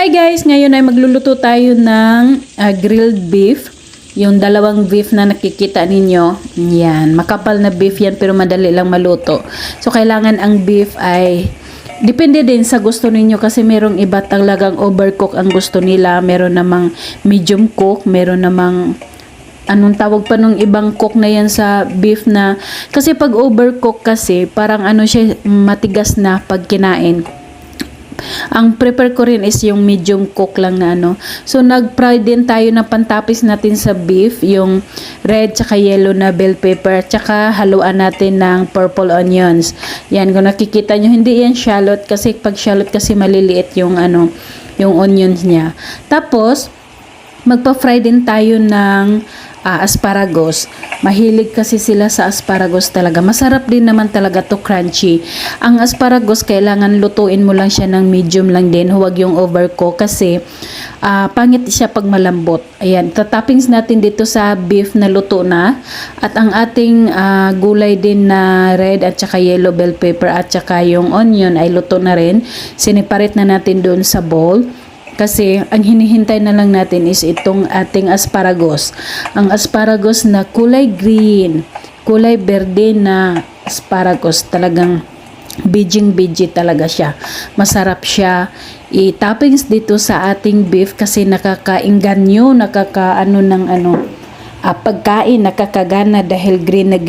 Hi guys, ngayon ay magluluto tayo ng grilled beef. Yung dalawang beef na nakikita ninyo, yan, makapal na beef yan pero madali lang maluto. So kailangan ang beef ay depende din sa gusto ninyo kasi merong iba talagang overcook ang gusto nila, meron namang medium cook, meron namang anong tawag pa nung ibang cook na yan sa beef na kasi pag overcook kasi parang ano siya matigas na pag kinain. Ang prepare ko rin is yung medium cook lang na ano. So nag-fry din tayo na pantapis natin sa beef, yung red tsaka yellow na bell pepper, tsaka haluan natin ng purple onions. Yan, kung nakikita nyo, hindi yan shallot kasi pag shallot kasi maliliit yung ano, yung onions niya. Tapos magpa-fry din tayo ng asparagus. Mahilig kasi sila sa asparagus talaga. Masarap din naman talaga to, crunchy. Ang asparagus, kailangan lutuin mo lang siya ng medium lang din. Huwag yung overcook kasi pangit siya pag malambot. Ayan, tatoppings natin dito sa beef na luto na. At ang ating gulay din na red at saka yellow bell pepper at saka yung onion ay luto na rin. Siniparit na natin doon sa bowl. Kasi ang hinihintay na lang natin is itong ating asparagus. Ang asparagus na kulay green, kulay berde na asparagus. Talagang biji talaga siya. Masarap siya. I-toppings dito sa ating beef kasi nakakainganyo, pagkain, nakakagana dahil green na green.